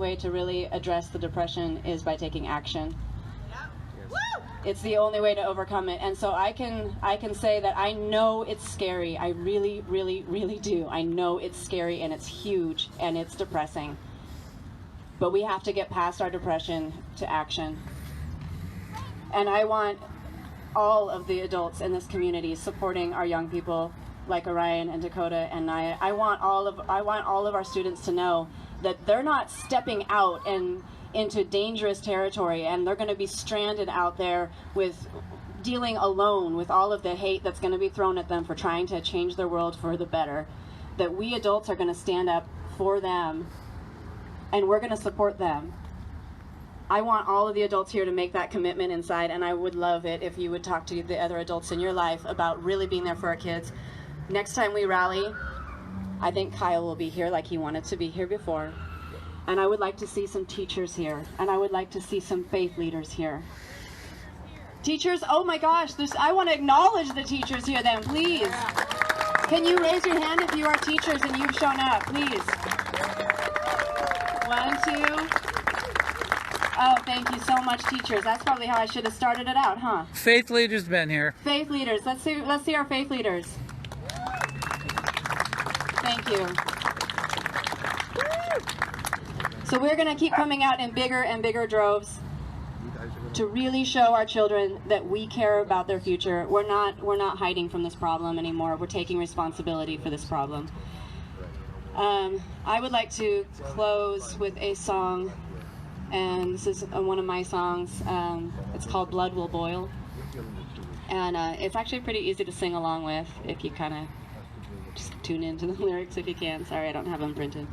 way to really address the depression is by taking action. It's the only way to overcome it. And so I can say that I know it's scary. I really, really, really do. I know it's scary and it's huge and it's depressing. But we have to get past our depression to action. And I want all of the adults in this community supporting our young people like Orion and Dakota and Naya. I want all of our students to know that they're not stepping out and into dangerous territory, and they're going to be stranded out there with dealing alone with all of the hate that's going to be thrown at them for trying to change their world for the better. That we adults are going to stand up for them, and we're going to support them. I want all of the adults here to make that commitment inside, and I would love it if you would talk to the other adults in your life about really being there for our kids. Next time we rally, I think Kyle will be here like he wanted to be here before. And I would like to see some teachers here, and I would like to see some faith leaders here. Teachers, oh my gosh, I want to acknowledge the teachers here then, please. Can you raise your hand if you are teachers and you've shown up, please? 1, 2. Oh, thank you so much, teachers. That's probably how I should have started it out, huh? Faith leaders been here. Faith leaders, let's see our faith leaders. Thank you. So we're going to keep coming out in bigger and bigger droves to really show our children that we care about their future. We're not hiding from this problem anymore. We're taking responsibility for this problem. I would like to close with a song, and this is one of my songs. It's called Blood Will Boil, and it's actually pretty easy to sing along with if you kind of just tune into the lyrics if you can. Sorry, I don't have them printed.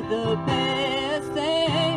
The best thing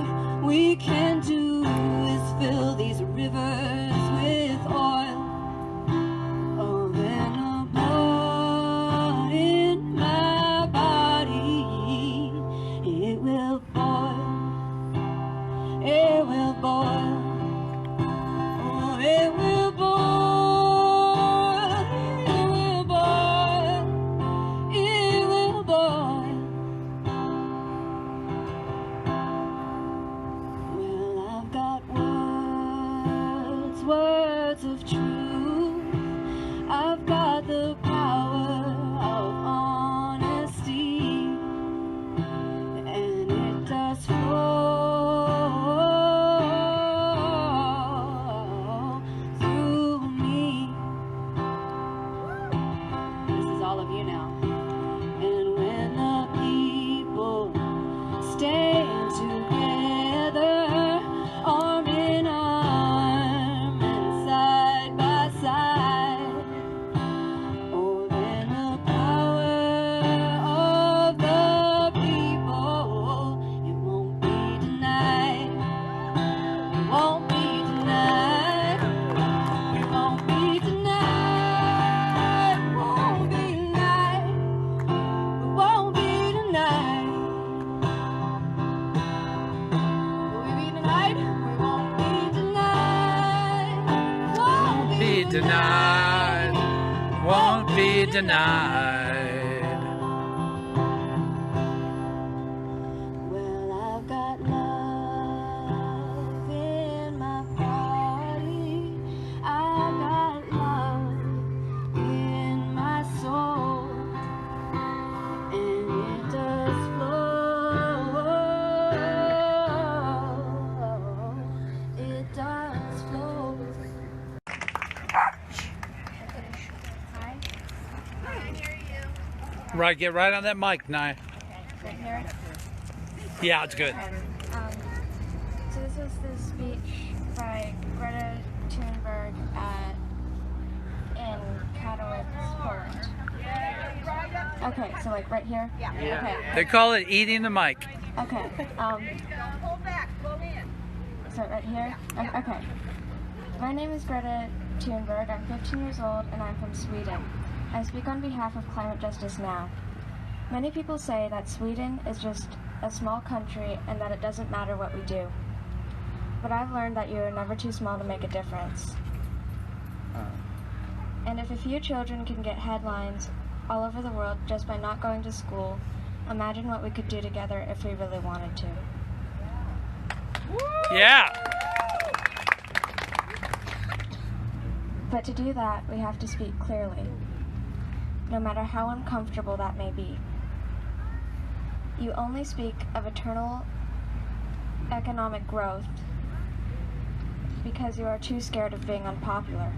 denied, won't be denied. Well, I've got love in my body. I've got love in my soul. And it does flow. It does flow. Hi. I hear you. Right, get right on that mic, Nye. Okay, right here. Yeah, it's good. So this is the speech by Greta Thunberg in Katowice, Poland. Okay, so like right here? Yeah. Okay. They call it eating the mic. Okay. Hold back, go in. So right here? Okay. My name is Greta Thunberg. I'm 15 years old and I'm from Sweden. I speak on behalf of climate justice now. Many people say that Sweden is just a small country and that it doesn't matter what we do. But I've learned that you are never too small to make a difference. And if a few children can get headlines all over the world just by not going to school, imagine what we could do together if we really wanted to. Yeah. But to do that, we have to speak clearly, no matter how uncomfortable that may be. You only speak of eternal economic growth because you are too scared of being unpopular.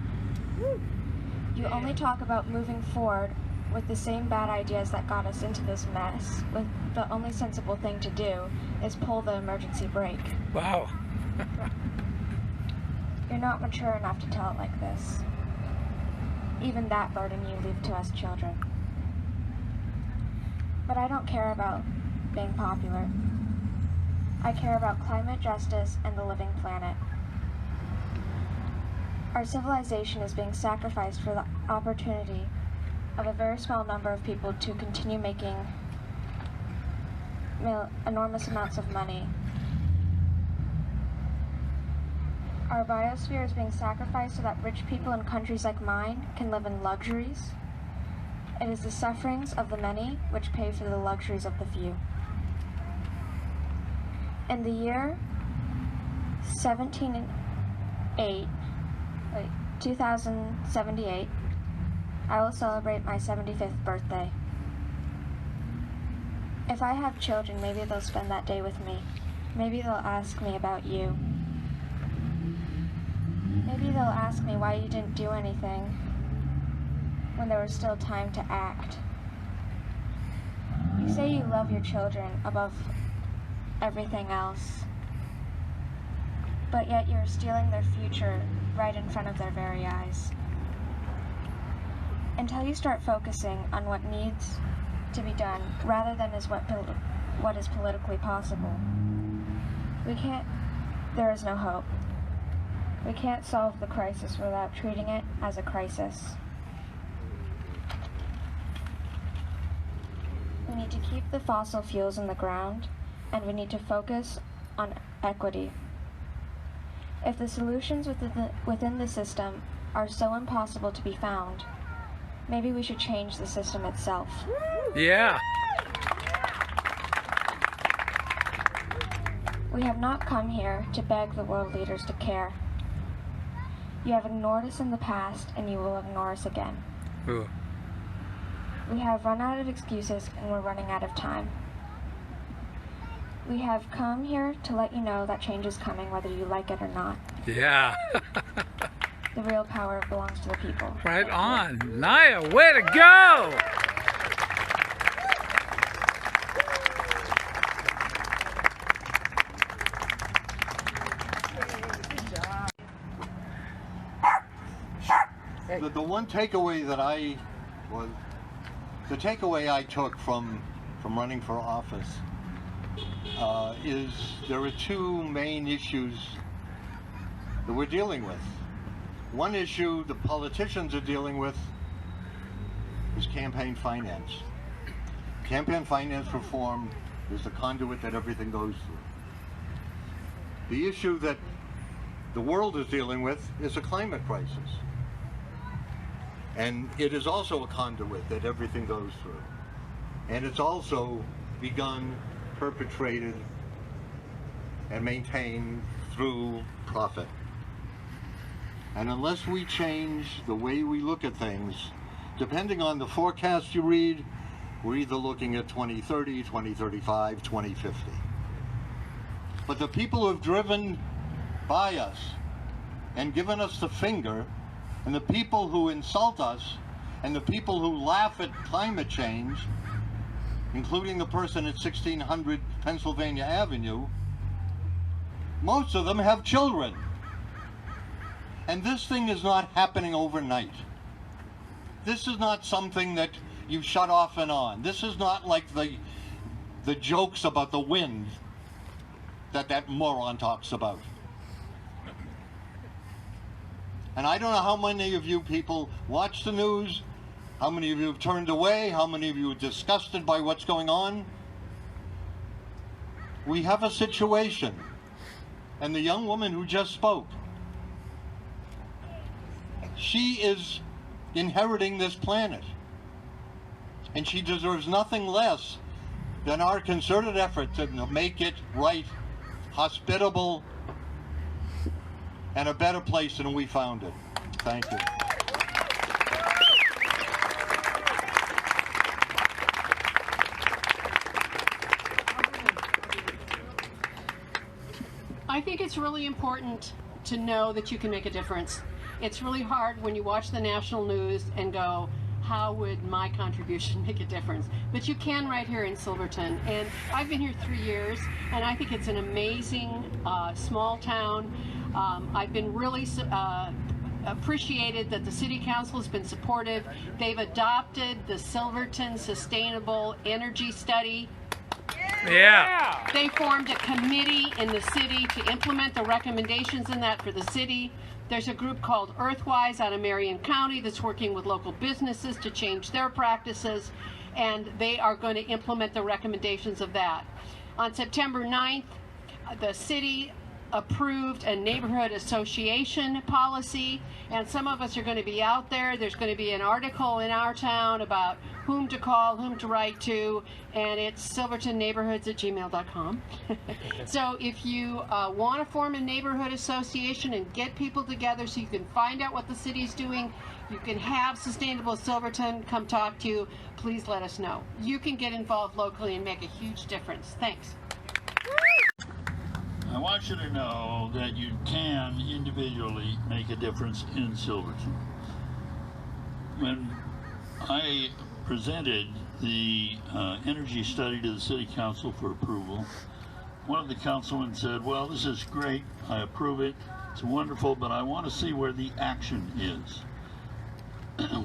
You only talk about moving forward with the same bad ideas that got us into this mess, with the only sensible thing to do is pull the emergency brake. Wow. You're not mature enough to tell it like this. Even that burden you leave to us children. But I don't care about being popular. I care about climate justice and the living planet. Our civilization is being sacrificed for the opportunity of a very small number of people to continue making enormous amounts of money. Our biosphere is being sacrificed so that rich people in countries like mine can live in luxuries. It is the sufferings of the many which pay for the luxuries of the few. In the year 2078, I will celebrate my 75th birthday. If I have children, maybe they'll spend that day with me. Maybe they'll ask me about you. Maybe they'll ask me why you didn't do anything when there was still time to act. You say you love your children above everything else, but yet you're stealing their future right in front of their very eyes. Until you start focusing on what needs to be done rather than what is politically possible, there is no hope. We can't solve the crisis without treating it as a crisis. We need to keep the fossil fuels in the ground, and we need to focus on equity. If the solutions within the system are so impossible to be found, maybe we should change the system itself. Yeah. We have not come here to beg the world leaders to care. You have ignored us in the past, and you will ignore us again. Ooh. We have run out of excuses, and we're running out of time. We have come here to let you know that change is coming, whether you like it or not. Yeah. The real power belongs to the people. Right on. Naya, way to go! The one takeaway that the takeaway I took from running for office is there are two main issues that we're dealing with. One issue the politicians are dealing with is campaign finance. Campaign finance reform is the conduit that everything goes through. The issue that the world is dealing with is a climate crisis. And it is also a conduit that everything goes through. And it's also begun, perpetrated, and maintained through profit. And unless we change the way we look at things, depending on the forecast you read, we're either looking at 2030, 2035, 2050. But the people who have driven by us and given us the finger, and the people who insult us, and the people who laugh at climate change, including the person at 1600 Pennsylvania Avenue, most of them have children. And this thing is not happening overnight. This is not something that you shut off and on. This is not like the jokes about the wind that moron talks about. And I don't know how many of you people watch the news, how many of you have turned away, how many of you are disgusted by what's going on. We have a situation, and the young woman who just spoke, she is inheriting this planet, and she deserves nothing less than our concerted effort to make it right, hospitable, and a better place than we found it. Thank you. I think it's really important to know that you can make a difference. It's really hard when you watch the national news and go, how would my contribution make a difference? But you can right here in Silverton. And I've been here 3 years, and I think it's an amazing small town. I've been really appreciated that the City Council has been supportive. They've adopted the Silverton Sustainable Energy Study. Yeah. They formed a committee in the city to implement the recommendations in that for the city. There's a group called Earthwise out of Marion County that's working with local businesses to change their practices, and they are going to implement the recommendations of that. On September 9th, the city approved a neighborhood association policy, and some of us are going to be out there. There's going to be an article in our town about whom to call, whom to write to, and it's silvertonneighborhoods@gmail.com. So if you want to form a neighborhood association and get people together so you can find out what the city's doing, you can have Sustainable Silverton come talk to you, please let us know. You can get involved locally and make a huge difference. Thanks. I want you to know that you can individually make a difference in Silverton. When I presented the energy study to the City Council for approval, one of the councilmen said, well, this is great, I approve it, it's wonderful, but I want to see where the action is.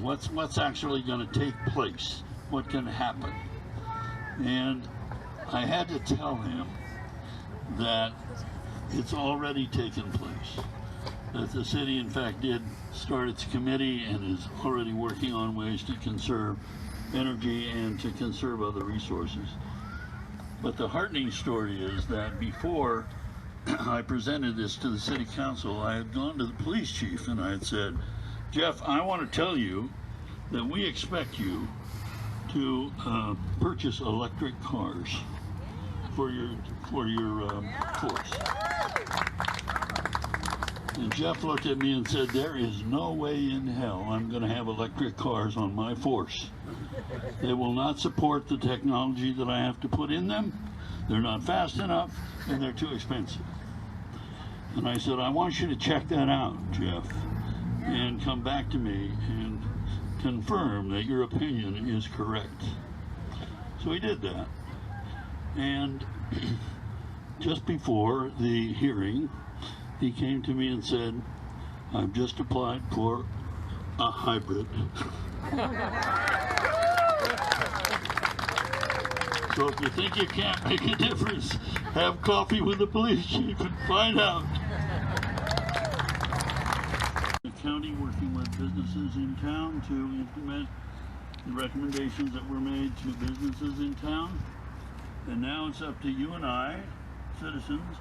What's actually going to take place? What can happen? And I had to tell him that it's already taken place. That the city, in fact, did start its committee and is already working on ways to conserve energy and to conserve other resources. But the heartening story is that before I presented this to the City Council, I had gone to the police chief and I had said, Jeff, I want to tell you that we expect you to purchase electric cars for your force. And Jeff looked at me and said, there is no way in hell I'm going to have electric cars on my force. They will not support the technology that I have to put in them. They're not fast enough, and they're too expensive. And I said, I want you to check that out, Jeff, and come back to me and confirm that your opinion is correct. So he did that. And just before the hearing, he came to me and said, I've just applied for a hybrid. So if you think you can't make a difference, have coffee with the police chief and find out. The county working with businesses in town to implement the recommendations that were made to businesses in town. And now it's up to you and I, citizens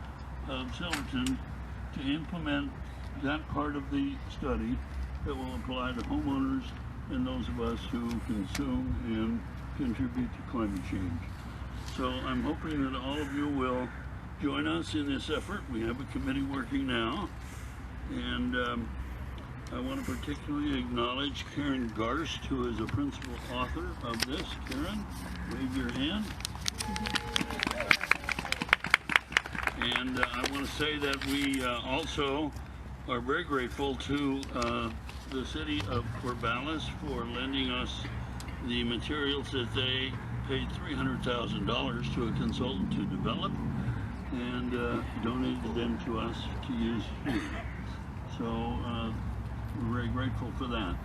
of Silverton, to implement that part of the study that will apply to homeowners and those of us who consume and contribute to climate change. So I'm hoping that all of you will join us in this effort. We have a committee working now, and I want to particularly acknowledge Karen Garst, who is a principal author of this. Karen, wave your hand. And I want to say that we also are very grateful to the city of Corvallis for lending us the materials that they paid $300,000 to a consultant to develop and donated them to us to use here. So we're very grateful for that.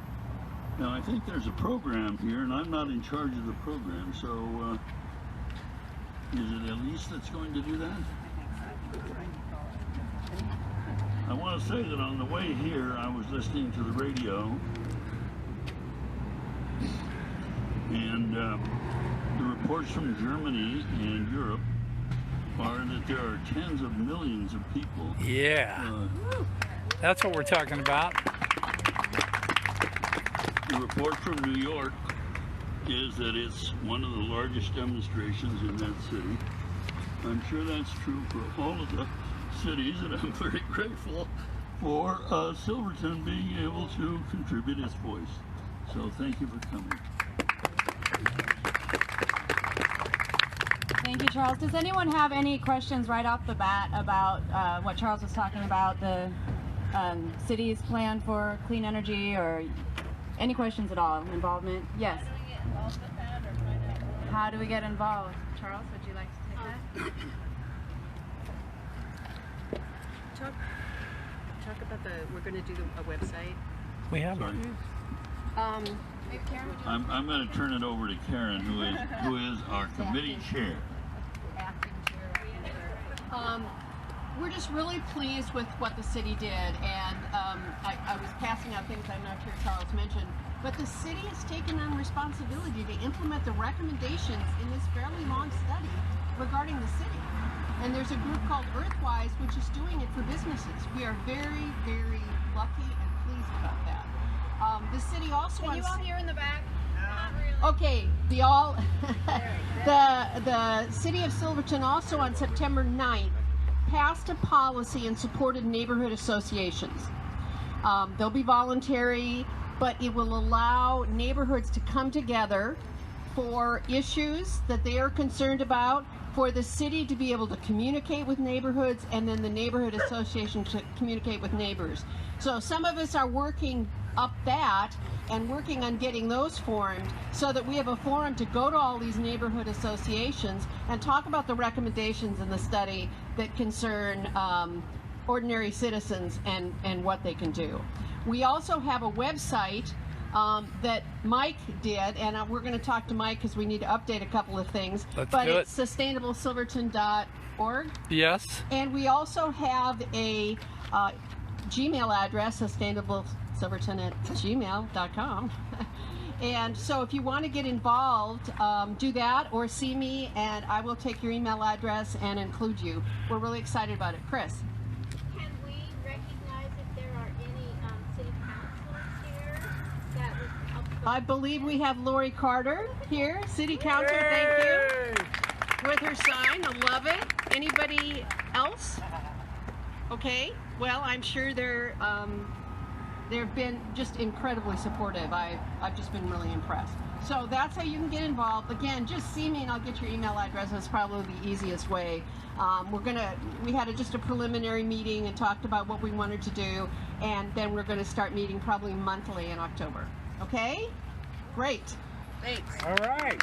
Now I think there's a program here, and I'm not in charge of the program, so is it Elise that's going to do that? I want to say that on the way here I was listening to the radio, and the reports from Germany and Europe are that there are tens of millions of people. Yeah. That's what we're talking about. The report from New York is that it's one of the largest demonstrations in that city. I'm sure that's true for all of the cities, and I'm very grateful for Silverton being able to contribute its voice. So thank you for coming. Thank you, Charles. Does anyone have any questions right off the bat about what Charles was talking about, the city's plan for clean energy, or any questions at all? Involvement? Yes. How do we get involved? Charles, would you like to take that? Talk about we're going to do a website. We have one. Maybe Karen, would you I'm going to turn it over to Karen, who is our committee chair. We're just really pleased with what the city did, and I was passing out things I'm not sure Charles mentioned, but the city has taken on responsibility to implement the recommendations in this fairly long study regarding the city. And there's a group called Earthwise, which is doing it for businesses. We are very, very lucky and pleased about that. The city also Can you all hear in the back? Not really. Okay, the city of Silverton also on September 9th passed a policy and supported neighborhood associations. They'll be voluntary, but it will allow neighborhoods to come together for issues that they are concerned about, for the city to be able to communicate with neighborhoods, and then the neighborhood association to communicate with neighbors. So some of us are working up that and working on getting those formed so that we have a forum to go to all these neighborhood associations and talk about the recommendations in the study that concern ordinary citizens and what they can do. We also have a website that Mike did, and we're going to talk to Mike because we need to update a couple of things. Let's but do it's sustainablesilverton.org. Yes. And we also have a Gmail address, sustainablesilverton@gmail.com. And so if you want to get involved, do that or see me, and I will take your email address and include you. We're really excited about it. Chris? Can we recognize if there are any city councilors here that would help? I believe we have Lori Carter here, city councilor. Thank you. With her sign, I love it. Anybody else? Okay. Well, I'm sure they've been just incredibly supportive. I've just been really impressed. So that's how you can get involved. Again, just see me and I'll get your email address. That's probably the easiest way. We had just a preliminary meeting and talked about what we wanted to do, and then we're going to start meeting probably monthly in October. Okay? Great. Thanks. All right.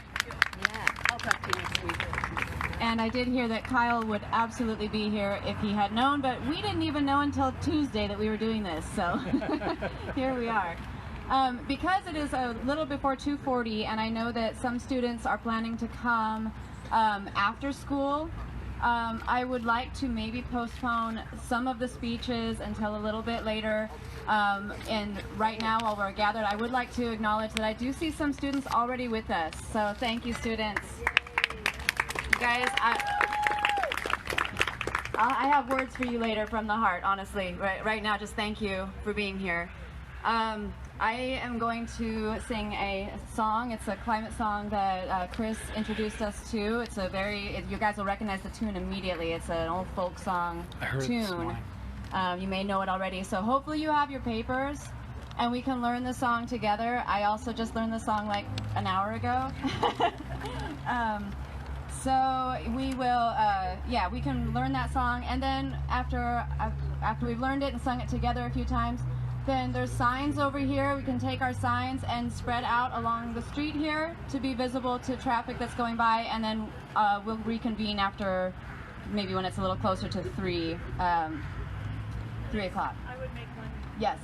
Yeah. I'll talk to you next week. And I did hear that Kyle would absolutely be here if he had known, but we didn't even know until Tuesday that we were doing this, so here we are. Because it is a little before 2:40, and I know that some students are planning to come after school, I would like to maybe postpone some of the speeches until a little bit later. And right now, while we're gathered, I would like to acknowledge that I do see some students already with us, so thank you, students. Guys, I have words for you later from the heart, honestly. Right now, just thank you for being here. I am going to sing a song. It's a climate song that Chris introduced us to. It's a you guys will recognize the tune immediately. It's an old folk song tune. You may know it already. So hopefully you have your papers and we can learn the song together. I also just learned the song like an hour ago. So we will, we can learn that song, and then after we've learned it and sung it together a few times, then there's signs over here. We can take our signs and spread out along the street here to be visible to traffic that's going by, and then we'll reconvene after, maybe when it's a little closer to 3 o'clock. I would make one. Yes.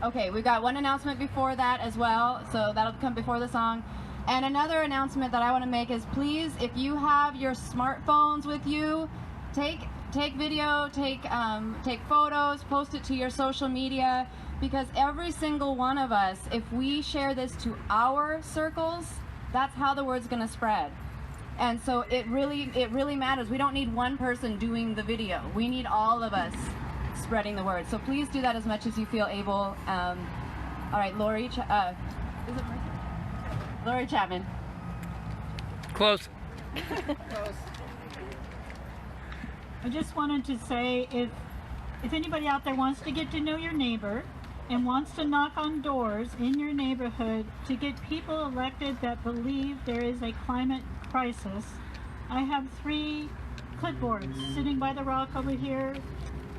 Okay, we've got one announcement before that as well, so that'll come before the song. And another announcement that I want to make is, please, if you have your smartphones with you, take video, take photos, post it to your social media, because every single one of us, if we share this to our circles, that's how the word's going to spread. And so it really matters. We don't need one person doing the video. We need all of us spreading the word. So please do that as much as you feel able. All right, Lori, is it Mercy? Lori Chapman. Close. I just wanted to say, if anybody out there wants to get to know your neighbor and wants to knock on doors in your neighborhood to get people elected that believe there is a climate crisis, I have 3 clipboards sitting by the rock over here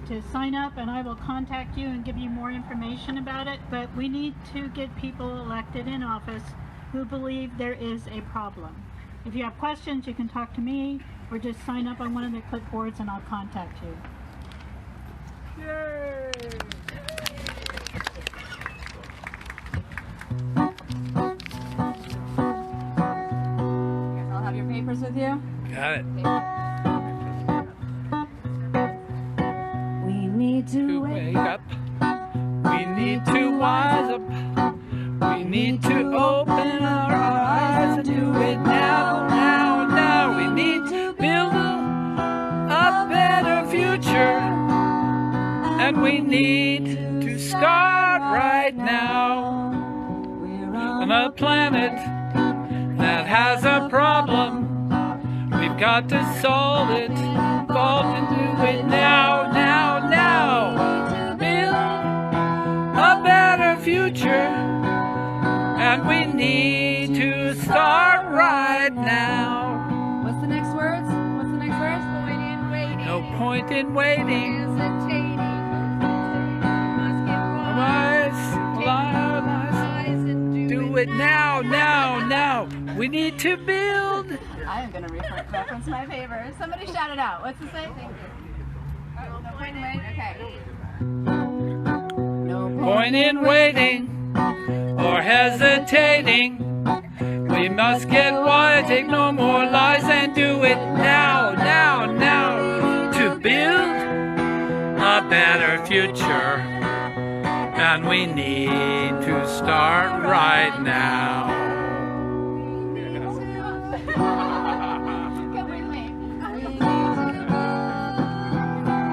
to sign up, and I will contact you and give you more information about it. But we need to get people elected in office who believe there is a problem. If you have questions, you can talk to me, or just sign up on one of the clipboards and I'll contact you. Yay! You guys all have your papers with you? Got it. We need to Wake up. We need to wise up. We need to open our eyes and do it now, now, now. We need to build a better future, and we need to start right now. On a planet that has a problem, we've got to solve it, evolve and do it now, now, now. Build a better future, and we need to start right now. What's the next words? What's the next verse? Point in waiting. No point in waiting. Hesitating. Must get Wise, and do it now, now, now. We need to build. I am going to reference my paper. Somebody shout it out. What's it say? Thank you. Oh, no point in waiting? Okay. No Point in waiting or hesitating. We must get wise, take no more lies, and do it now, now, now. To build a better future, and we need to start right now.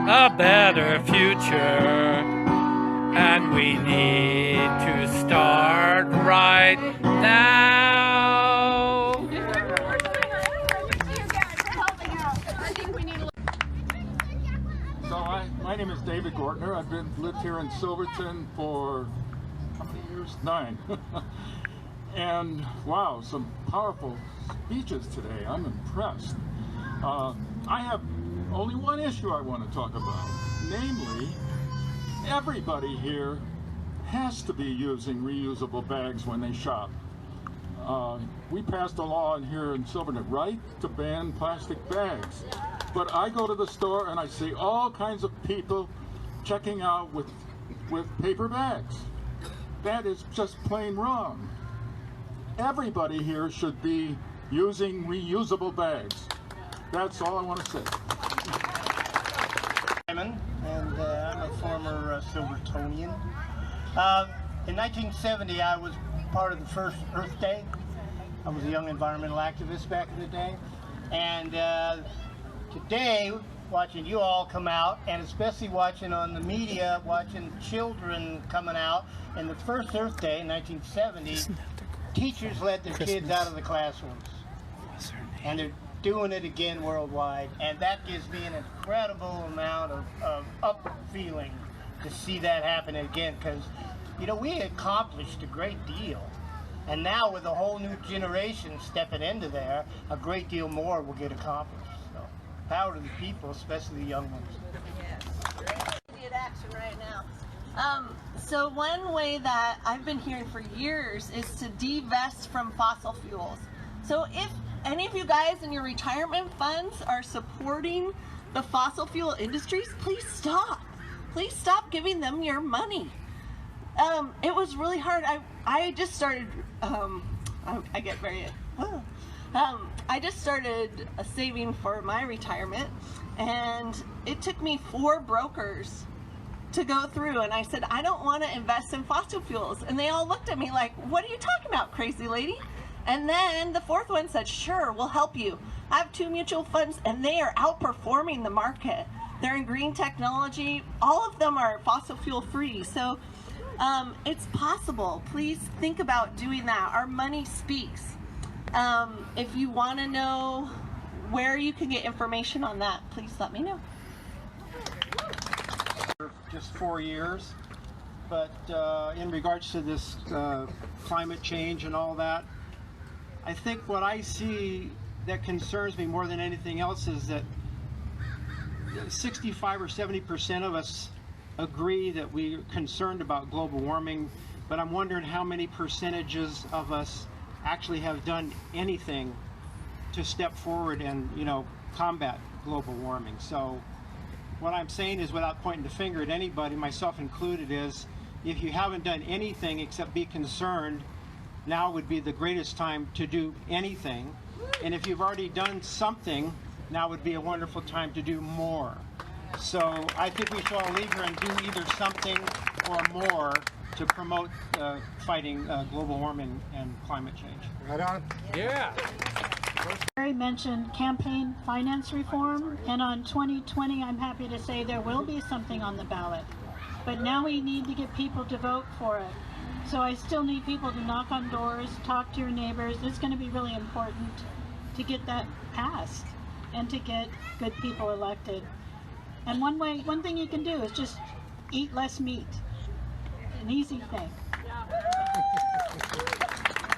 A better future, and we need to start right now. So my name is David Gortner. I've lived here in Silverton for how many years? 9. And wow, some powerful speeches today. I'm impressed. I have only one issue I want to talk about, namely, everybody here has to be using reusable bags when they shop. We passed a law in here in Silverton, right, to ban plastic bags. But I go to the store and I see all kinds of people checking out with paper bags. That is just plain wrong. Everybody here should be using reusable bags. That's all I want to say. And I'm a former Silvertonian. In 1970, I was part of the first Earth Day. I was a young environmental activist back in the day. And today, watching you all come out, and especially watching on the media, watching children coming out. And the first Earth Day in 1970, teachers let their kids out of the classrooms. And they're doing it again worldwide. And that gives me an incredible amount of up feeling to see that happen again, because, you know, we accomplished a great deal. And now with a whole new generation stepping into there, a great deal more will get accomplished. So, power to the people, especially the young ones. Yes. Immediate action right now. So one way that I've been hearing for years is to divest from fossil fuels. So if any of you guys in your retirement funds are supporting the fossil fuel industries, please stop. Please stop giving them your money. It was really hard. I just started, I get very, I just started saving for my retirement, and it took me 4 brokers to go through, and I said, I don't want to invest in fossil fuels. And they all looked at me like, what are you talking about, crazy lady? And then the 4th one said, sure, we'll help you. I have 2 mutual funds, and they are outperforming the market. They're in green technology. All of them are fossil fuel free. So it's possible. Please think about doing that. Our money speaks. If you want to know where you can get information on that, please let me know. Just 4 years, but in regards to this climate change and all that, I think what I see that concerns me more than anything else is that 65 or 70% of us agree that we're concerned about global warming, but I'm wondering how many percentages of us actually have done anything to step forward and, you know, combat global warming. So what I'm saying is, without pointing the finger at anybody, myself included, is if you haven't done anything except be concerned, now would be the greatest time to do anything. And if you've already done something, now would be a wonderful time to do more. So I think we should all leave here and do either something or more to promote fighting global warming and climate change. Right on. Yeah. Barry mentioned campaign finance reform, and on 2020 I'm happy to say there will be something on the ballot. But now we need to get people to vote for it. So I still need people to knock on doors, talk to your neighbors. It's going to be really important to get that passed and to get good people elected. And one thing you can do is just eat less meat. An easy thing.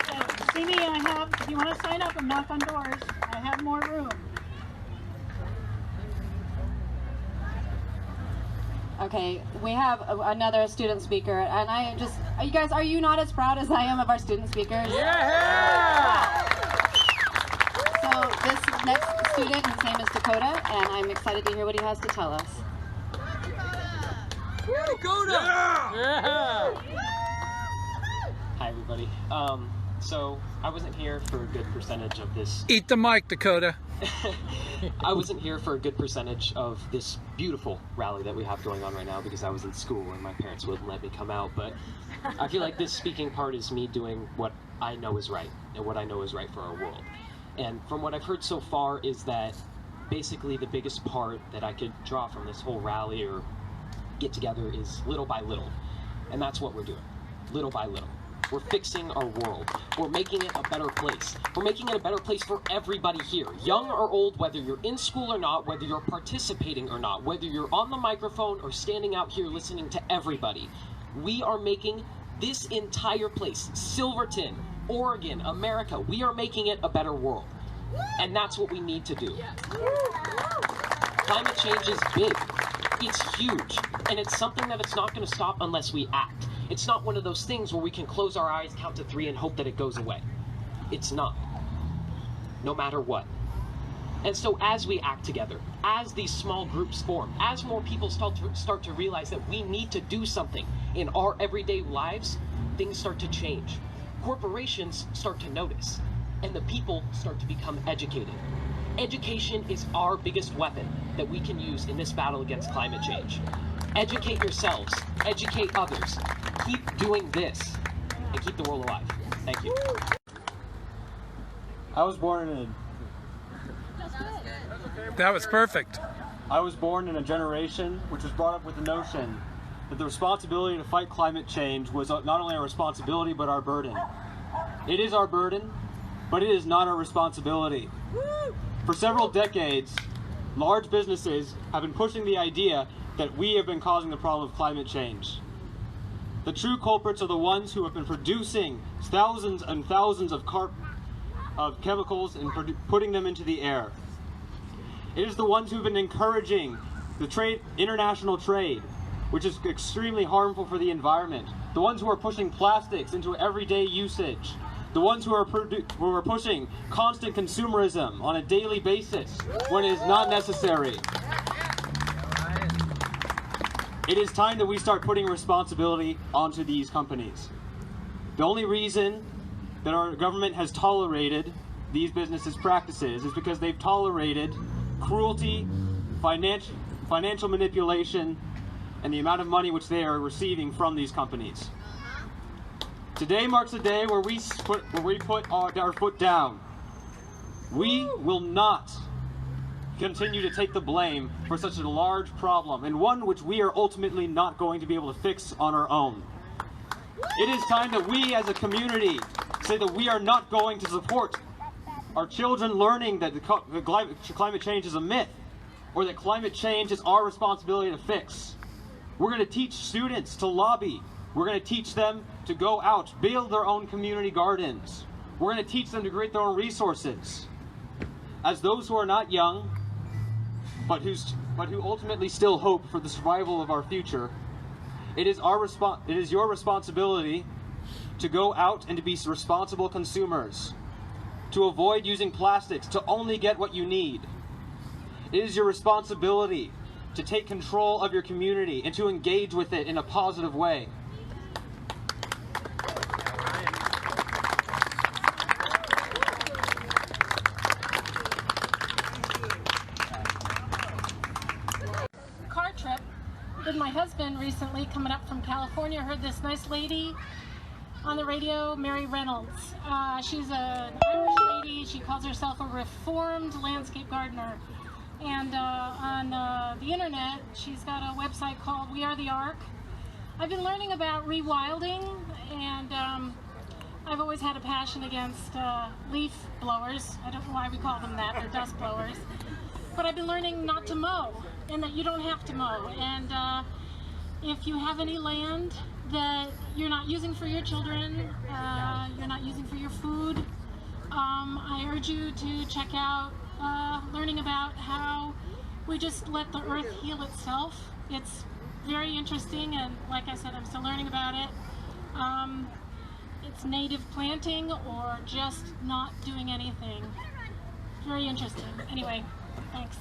So, see me, if you want to sign up and knock on doors, I have more room. Okay, we have another student speaker, and you guys, are you not as proud as I am of our student speakers? Yeah! So this next student, his name is Dakota, and I'm excited to hear what he has to tell us. Dakota! Yeah! Hi everybody. So I wasn't here for a good percentage of this. Eat the mic, Dakota. I wasn't here for a good percentage of this beautiful rally that we have going on right now because I was in school and my parents wouldn't let me come out. But I feel like this speaking part is me doing what I know is right and what I know is right for our world. And from what I've heard so far is that basically the biggest part that I could draw from this whole rally or get together is little by little. And that's what we're doing, little by little. We're fixing our world. We're making it a better place. We're making it a better place for everybody here, young or old, whether you're in school or not, whether you're participating or not, whether you're on the microphone or standing out here listening to everybody. We are making this entire place, Silverton, Oregon, America, we are making it a better world. And that's what we need to do. Climate change is big. It's huge. And it's something that it's not going to stop unless we act. It's not one of those things where we can close our eyes, count to 3, and hope that it goes away. It's not. No matter what. And so as we act together, as these small groups form, as more people start to realize that we need to do something in our everyday lives, things start to change. Corporations start to notice, and the people start to become educated. Education is our biggest weapon that we can use in this battle against climate change. Educate yourselves, educate others, keep doing this, and keep the world alive. Thank you. I was born in That was perfect. I was born in a generation which was brought up with the notion that the responsibility to fight climate change was not only our responsibility but our burden. It is our burden, but it is not our responsibility. For several decades, large businesses have been pushing the idea that we have been causing the problem of climate change. The true culprits are the ones who have been producing thousands and thousands of chemicals and putting them into the air. It is the ones who have been encouraging the international trade, which is extremely harmful for the environment. The ones who are pushing plastics into everyday usage. The ones who are pushing constant consumerism on a daily basis when it is not necessary. It is time that we start putting responsibility onto these companies. The only reason that our government has tolerated these businesses' practices is because they've tolerated cruelty, financial manipulation, and the amount of money which they are receiving from these companies. Today marks a day where we put our foot down. We will not continue to take the blame for such a large problem, and one which we are ultimately not going to be able to fix on our own. It is time that we as a community say that we are not going to support our children learning that climate change is a myth, or that climate change is our responsibility to fix. We're going to teach students to lobby. We're going to teach them to go out, build their own community gardens. We're going to teach them to create their own resources. As those who are not young, but who ultimately still hope for the survival of our future, it is your responsibility to go out and to be responsible consumers, to avoid using plastics, to only get what you need. It is your responsibility to take control of your community and to engage with it in a positive way. Car trip with my husband recently, coming up from California, heard this nice lady on the radio, Mary Reynolds. She's an Irish lady. She calls herself a reformed landscape gardener. And on the internet, she's got a website called We Are the Ark. I've been learning about rewilding, and I've always had a passion against leaf blowers. I don't know why we call them that, they're dust blowers. But I've been learning not to mow, and that you don't have to mow. And if you have any land that you're not using for your children, you're not using for your food, I urge you to check out learning about how we just let the earth heal itself. It's very interesting, and like I said, I'm still learning about it. It's native planting or just not doing anything. Very interesting. Anyway, thanks.